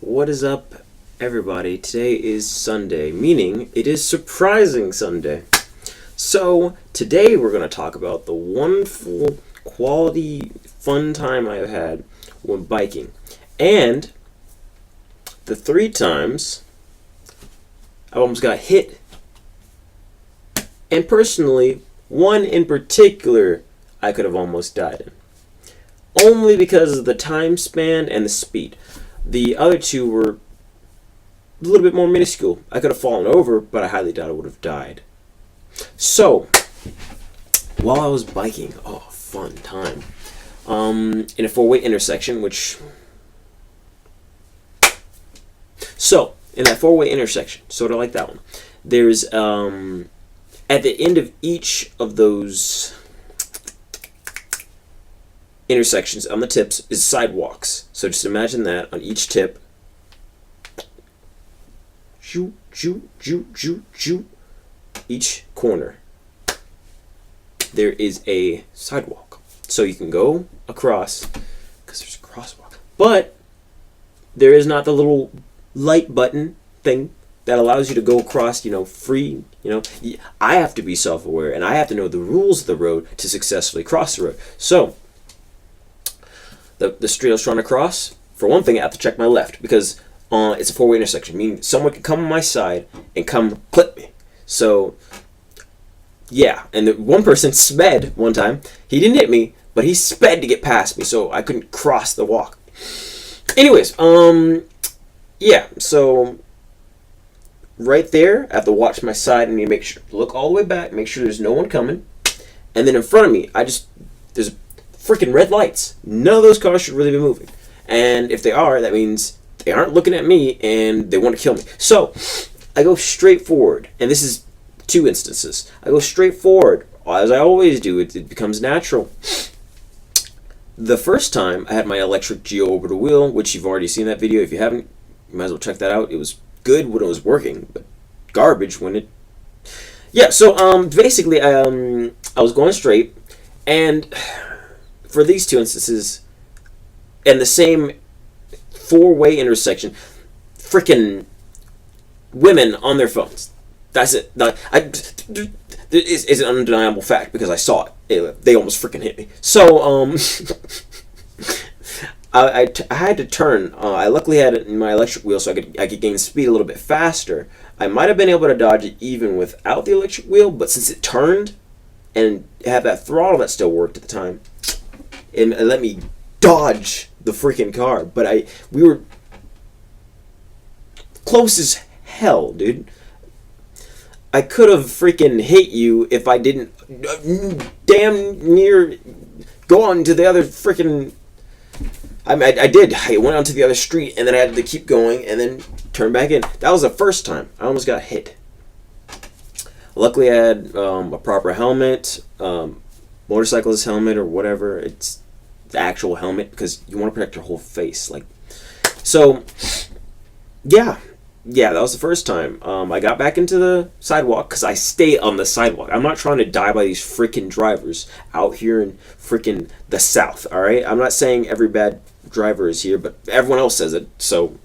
What is up, everybody? Today is Sunday, meaning it is Surprising Sunday. So, today we're going to talk about the wonderful, quality, fun time I have had when biking. And the 3 times I almost got hit. And personally, one in particular I could have almost died in. Only because of the time span and the speed. The other 2 were a little bit more minuscule. I could have fallen over, but I highly doubt I would have died. So, while I was biking, fun time, in a 4-way intersection, in that 4-way intersection, sort of like that one, there's, at the end of each of those intersections on the tips is sidewalks. So just imagine that on each tip, each corner there is a sidewalk, so you can go across because there's a crosswalk, but there is not the little light button thing that allows you to go across, free. I have to be self-aware and I have to know the rules of the road to successfully cross the road. So the street I was trying to cross, for one thing, I have to check my left because it's a 4-way intersection, meaning someone can come on my side and come clip me. So, yeah, and one person sped one time. He didn't hit me, but he sped to get past me, so I couldn't cross the walk. Anyways, yeah, so right there, I have to watch my side and make sure, look all the way back, make sure there's no one coming. And then in front of me, there's freaking red lights. None of those cars should really be moving. And if they are, that means they aren't looking at me and they want to kill me. So I go straight forward, and this is 2 instances. I go straight forward, as I always do. It becomes natural. The first time, I had my electric geo-orbital wheel, which you've already seen that video. If you haven't, you might as well check that out. It was good when it was working, but garbage when it... Yeah, so basically, I was going straight, and for these 2 instances, and the same 4-way intersection, freaking women on their phones. That's it. It's an undeniable fact because I saw it. They almost freaking hit me. So, I had to turn. I luckily had it in my electric wheel, so I could gain speed a little bit faster. I might have been able to dodge it even without the electric wheel, but since it turned and had that throttle that still worked at the time, it let me dodge the freaking car. But we were close as hell, dude. I could have freaking hit you if I didn't damn near go on to the other freaking... I did. I went onto the other street, and then I had to keep going and then turn back in. That was the first time. I almost got hit. Luckily, I had a proper helmet, motorcyclist helmet or whatever. It's the actual helmet because you want to protect your whole face. So, yeah, that was the first time. I got back into the sidewalk because I stay on the sidewalk. I'm not trying to die by these freaking drivers out here in freaking the South, all right? I'm not saying every bad driver is here, but everyone else says it. So,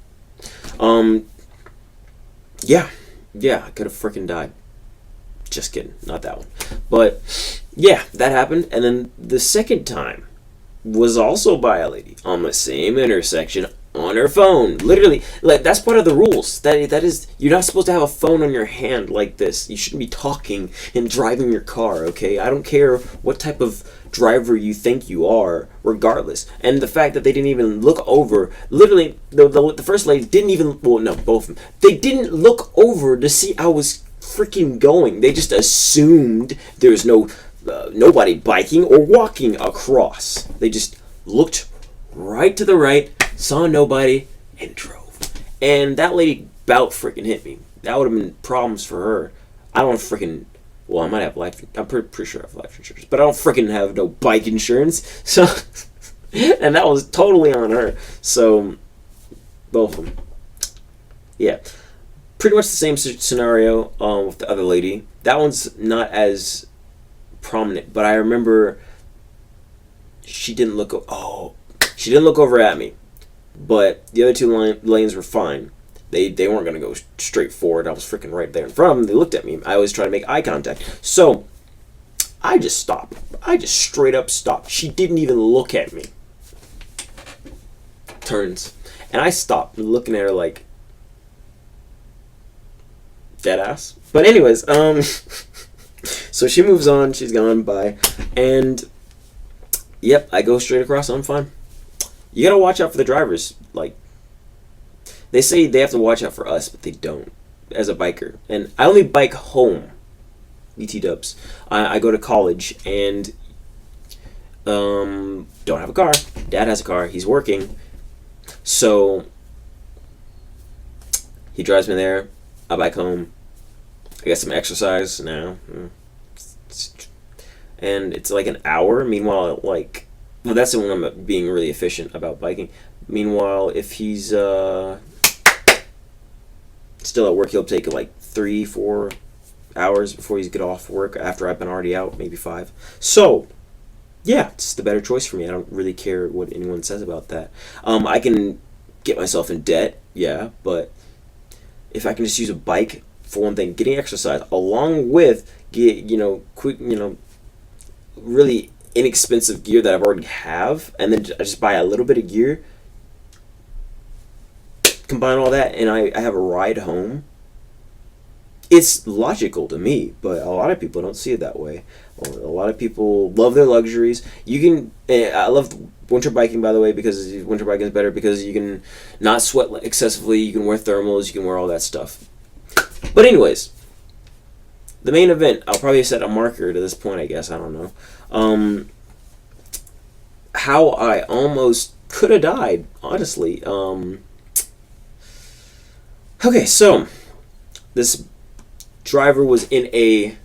yeah, I could have freaking died. Just kidding, not that one. But, yeah, that happened. And then the second time was also by a lady on the same intersection on her phone. Literally, that's part of the rules. That is, you're not supposed to have a phone on your hand like this. You shouldn't be talking and driving your car, okay? I don't care what type of driver you think you are, regardless. And the fact that they didn't even look over, literally, the first lady didn't even, well, no, both of them, they didn't look over to see I was freaking going. They just assumed there was nobody biking or walking across. They just looked right to the right, saw nobody, and drove. And that lady about freaking hit me. That would have been problems for her. I don't freaking... Well, I might have life... I'm pretty sure I have life insurance. But I don't freaking have no bike insurance. So... and that was totally on her. So... both of them. Yeah. Pretty much the same scenario with the other lady. That one's not as prominent. But I remember... She didn't look over at me. but the other two lanes were fine. They weren't going to go straight forward. I was freaking right there in front of them. They looked at me. I always try to make eye contact. So I just stopped. I just straight up stopped. She didn't even look at me. Turns. And I stopped looking at her like dead ass. But anyways, so she moves on. She's gone by. And yep, I go straight across. I'm fine. You got to watch out for the drivers. Like, they say they have to watch out for us, but they don't as a biker. And I only bike home. BT dubs. I go to college and don't have a car. Dad has a car. He's working. So he drives me there. I bike home. I get some exercise now. And it's like an hour. Meanwhile, like, well, that's when I'm being really efficient about biking. Meanwhile, if he's still at work, he'll take like 3-4 hours before he's get off work after I've been already out, maybe 5. So yeah, it's the better choice for me. I don't really care what anyone says about that. I can get myself in debt, yeah, but if I can just use a bike for one thing, getting exercise along with quick, really inexpensive gear that I've already have, and then I just buy a little bit of gear, combine all that, and I have a ride home. It's logical to me, but a lot of people don't see it that way. A lot of people love their luxuries. I love winter biking, by the way, because winter biking is better because you can not sweat excessively, you can wear thermals, you can wear all that stuff. But anyways, the main event, I'll probably set a marker to this point, I guess, I don't know. How I almost could have died, honestly. Okay, so this driver was in a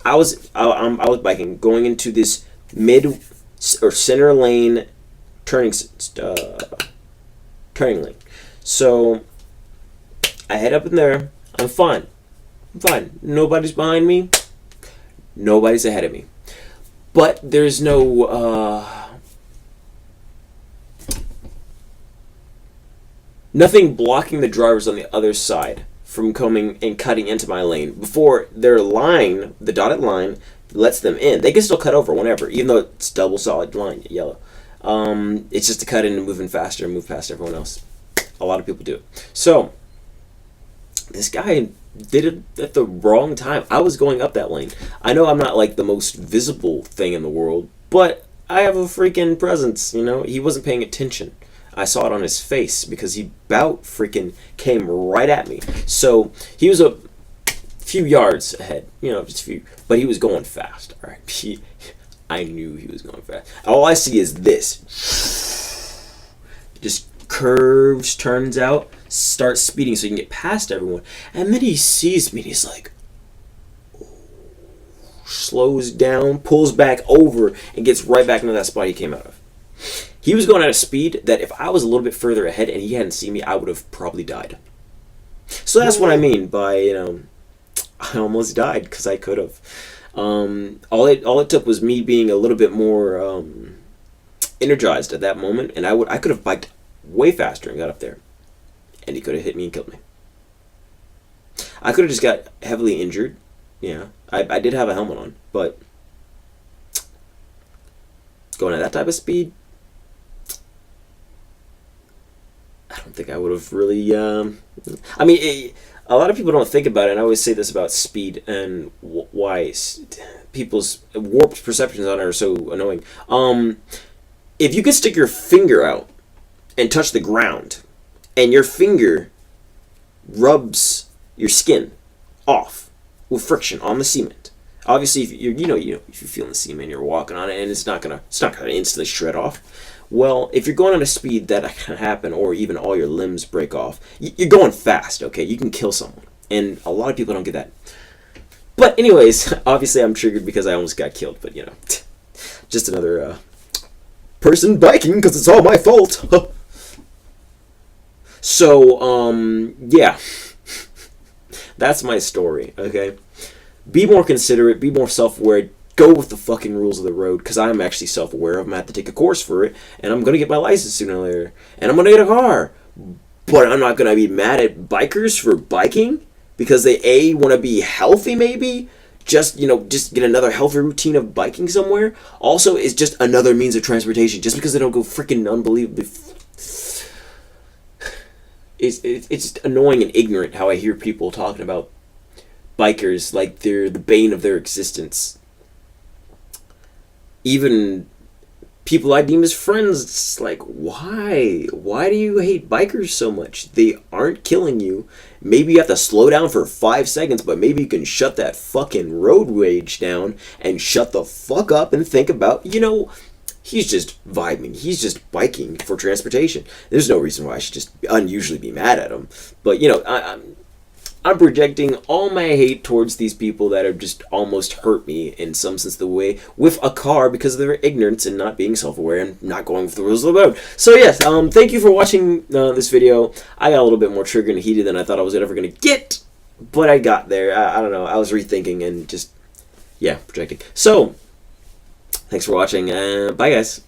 I was biking going into this mid or center lane turning lane. So I head up in there. I'm fine. Nobody's behind me. Nobody's ahead of me. But there's no nothing blocking the drivers on the other side from coming and cutting into my lane before their line, the dotted line, lets them in. They can still cut over whenever, even though it's double solid line, yellow. It's just to cut in and move in faster and move past everyone else. A lot of people do it. So this guy did it at the wrong time. I was going up that lane. I know I'm not like the most visible thing in the world, but I have a freaking presence, He wasn't paying attention. I saw it on his face because he about freaking came right at me. So he was a few yards ahead, just a few, but he was going fast. All right, I knew he was going fast. All I see is this, just curves, turns out, starts speeding so he can get past everyone, and then he sees me and he's like, slows down, pulls back over, and gets right back into that spot he came out of. He was going at a speed that if I was a little bit further ahead and he hadn't seen me, I would have probably died. So that's what I mean by, I almost died because I could have. All it took was me being a little bit more energized at that moment, and I could have biked way faster and got up there, and he could have hit me and killed me. I could have just got heavily injured. Yeah, I did have a helmet on, but going at that type of speed, I don't think I would have really. A lot of people don't think about it, and I always say this about speed and why people's warped perceptions on it are so annoying. If you could stick your finger out and touch the ground, and your finger rubs your skin off with friction on the cement. Obviously, if you're, if you're feeling the cement, you're walking on it, and it's not gonna instantly shred off. Well, if you're going at a speed that can happen, or even all your limbs break off, you're going fast, okay? You can kill someone. And a lot of people don't get that. But anyways, obviously I'm triggered because I almost got killed, but just another person biking because it's all my fault. So, yeah. That's my story, okay? Be more considerate, be more self-aware. go with the fucking rules of the road, because I'm actually self-aware of them. I have to take a course for it, and I'm going to get my license sooner or later. And I'm going to get a car. But I'm not going to be mad at bikers for biking, because they, A, want to be healthy maybe, just get another healthy routine of biking somewhere. Also, it's just another means of transportation, just because they don't go freaking unbelievably... It's just annoying and ignorant how I hear people talking about bikers like they're the bane of their existence. Even people I deem as friends, it's like, why? Why do you hate bikers so much? They aren't killing you. Maybe you have to slow down for 5 seconds, but maybe you can shut that fucking road rage down and shut the fuck up and think about, he's just vibing. He's just biking for transportation. There's no reason why I should just unusually be mad at him. But, I'm projecting all my hate towards these people that have just almost hurt me in some sense of the way with a car because of their ignorance and not being self-aware and not going with the rules of the road. So yes, thank you for watching this video. I got a little bit more triggered and heated than I thought I was ever going to get, but I got there. I don't know. I was rethinking and just, projecting. So, thanks for watching. Bye, guys.